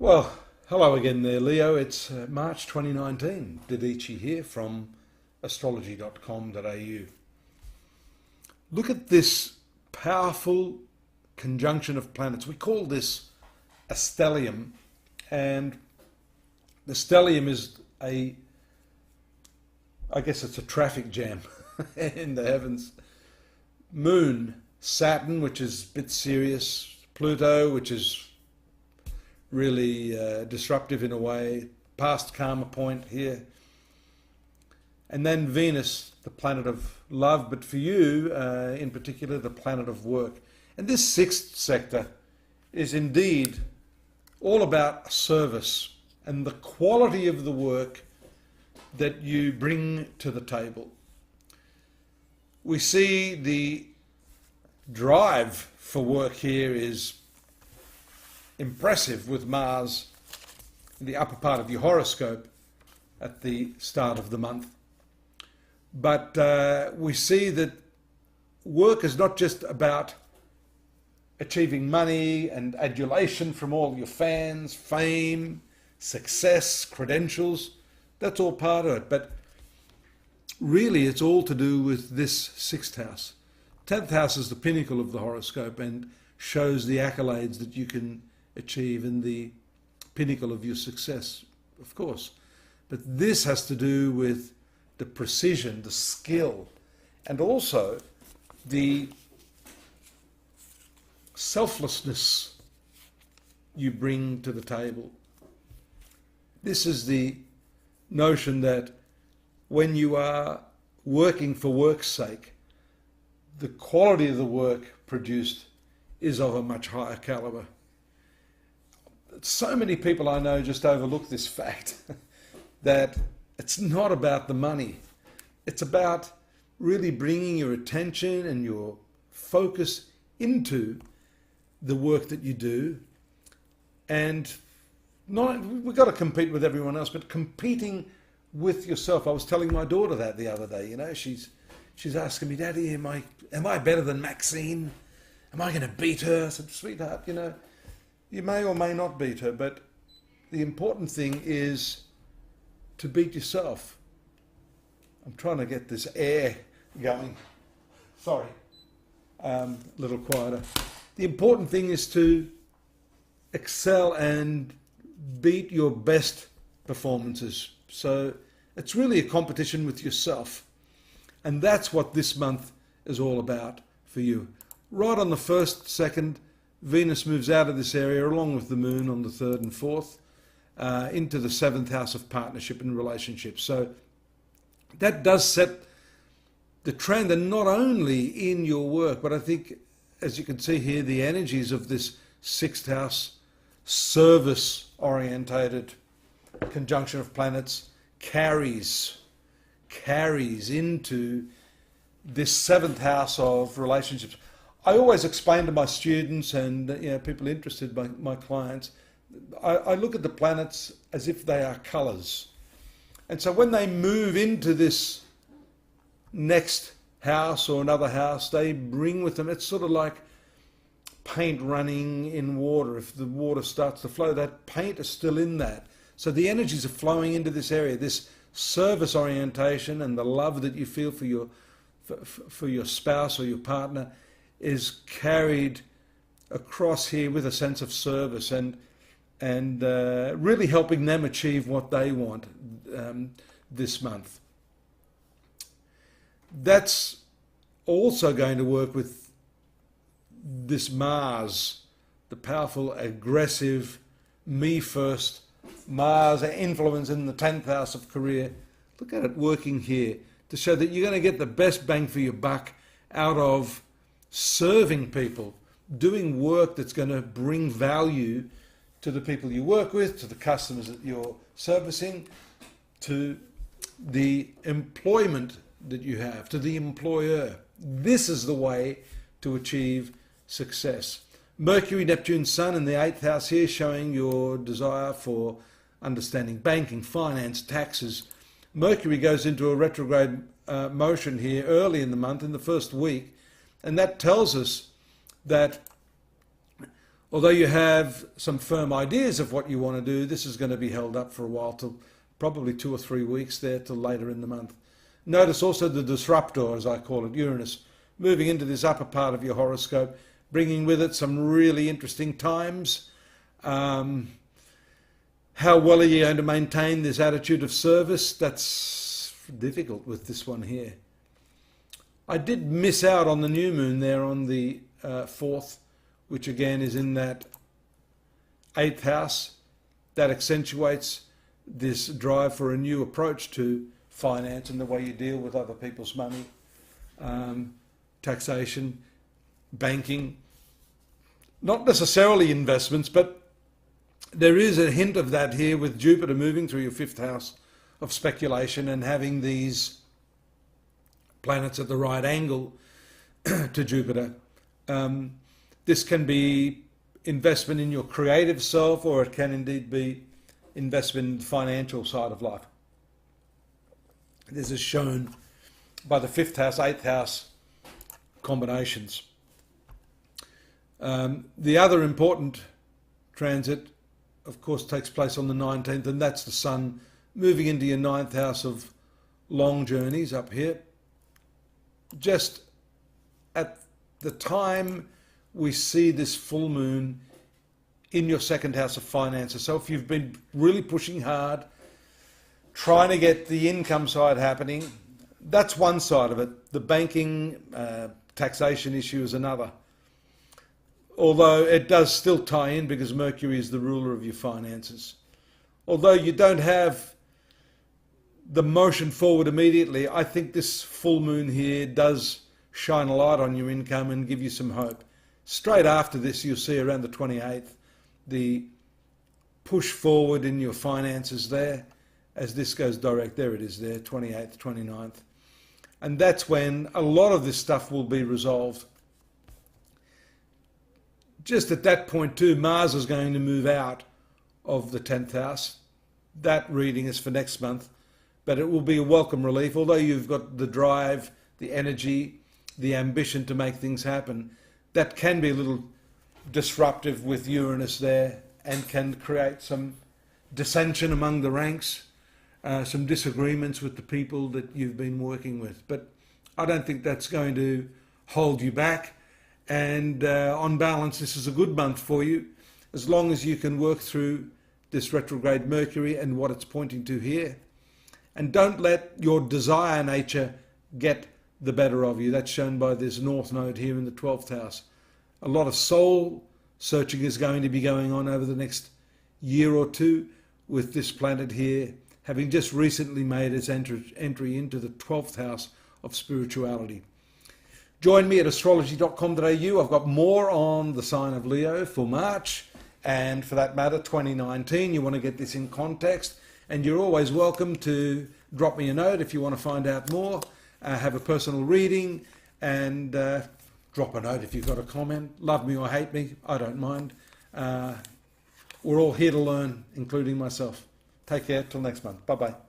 Well, hello again there, Leo. It's March 2019. Dadhichi here from astrology.com.au. Look at this powerful conjunction of planets. We call this a stellium, and the stellium is I guess it's a traffic jam in the heavens. Moon, Saturn, which is a bit serious, Pluto, which is really disruptive in a way, past karma point here. And then Venus, the planet of love, but for you in particular, the planet of work. And this sixth sector is indeed all about service and the quality of the work that you bring to the table. We see the drive for work here is impressive with Mars in the upper part of your horoscope at the start of the month. But we see that work is not just about achieving money and adulation from all your fans, fame, success, credentials. That's all part of it. But really it's all to do with this sixth house. 10th house is the pinnacle of the horoscope and shows the accolades that you can achieve in the pinnacle of your success, of course. But this has to do with the precision, the skill, and also the selflessness you bring to the table. This is the notion that when you are working for work's sake, the quality of the work produced is of a much higher caliber. So many people I know just overlook this fact that it's not about the money. It's about really bringing your attention and your focus into the work that you do. And not, we've got to compete with everyone else, but competing with yourself. I was telling my daughter that the other day. You know, she's asking me, Daddy, am I better than Maxine? Am I going to beat her? I said, sweetheart, you know, you may or may not beat her, but the important thing is to beat yourself. I'm trying to get this air going. Sorry, a little quieter. The important thing is to excel and beat your best performances. So it's really a competition with yourself. And that's what this month is all about for you. Right on the 1st, 2nd, Venus moves out of this area along with the moon on the 3rd and 4th into the 7th house of partnership and relationships. So that does set the trend, and not only in your work, but I think, as you can see here, the energies of this 6th house service orientated conjunction of planets carries into this 7th house of relationships. I always explain to my students and people interested, my clients, I look at the planets as if they are colours. And so when they move into this next house or another house, they bring with them, it's sort of like paint running in water. If the water starts to flow, that paint is still in that. So the energies are flowing into this area, this service orientation and the love that you feel for your spouse or your partner is carried across here with a sense of service and really helping them achieve what they want this month. That's also going to work with this Mars, the powerful, aggressive, me first Mars influence in the 10th house of career. Look at it working here to show that you're going to get the best bang for your buck out of serving people, doing work that's going to bring value to the people you work with, to the customers that you're servicing, to the employment that you have, to the employer. This is the way to achieve success. Mercury, Neptune, Sun in the 8th house here, showing your desire for understanding banking, finance, taxes. Mercury goes into a retrograde motion here early in the month, in the first week, and that tells us that Although you have some firm ideas of what you want to do, this is going to be held up for a while, till probably 2 or 3 weeks there, till later in the month. Notice also the disruptor, as I call it, Uranus, moving into this upper part of your horoscope, bringing with it some really interesting times. How well are you going to maintain this attitude of service? That's difficult with this one here. I did miss out on the new moon there on the 4th, which again is in that 8th house. That accentuates this drive for a new approach to finance and the way you deal with other people's money, taxation, banking, not necessarily investments, but there is a hint of that here with Jupiter moving through your 5th house of speculation and having these planets at the right angle to Jupiter. This can be investment in your creative self, or it can indeed be investment in the financial side of life. This is shown by the 5th house, 8th house combinations. The other important transit, of course, takes place on the 19th, and that's the Sun moving into your 9th house of long journeys up here. Just at the time we see this full moon in your 2nd house of finances. So if you've been really pushing hard, trying to get the income side happening, that's one side of it. The banking, taxation issue is another. Although it does still tie in because Mercury is the ruler of your finances. Although you don't have the motion forward immediately, I think this full moon here does shine a light on your income and give you some hope. Straight after this, you'll see around the 28th, the push forward in your finances there, as this goes direct. There it is there, 28th, 29th. And that's when a lot of this stuff will be resolved. Just at that point too, Mars is going to move out of the 10th house. That reading is for next month, but it will be a welcome relief. Although you've got the drive, the energy, the ambition to make things happen, that can be a little disruptive with Uranus there and can create some dissension among the ranks, some disagreements with the people that you've been working with. But I don't think that's going to hold you back. And on balance, this is a good month for you, as long as you can work through this retrograde Mercury and what it's pointing to here. And don't let your desire nature get the better of you. That's shown by this North node here in the 12th house. A lot of soul searching is going to be going on over the next year or two with this planet here, having just recently made its entry into the 12th house of spirituality. Join me at astrology.com.au. I've got more on the sign of Leo for March, and for that matter, 2019. You want to get this in context, and you're always welcome to drop me a note if you want to find out more, have a personal reading, and drop a note if you've got a comment. Love me or hate me, I don't mind. We're all here to learn, including myself. Take care, till next month. Bye-bye.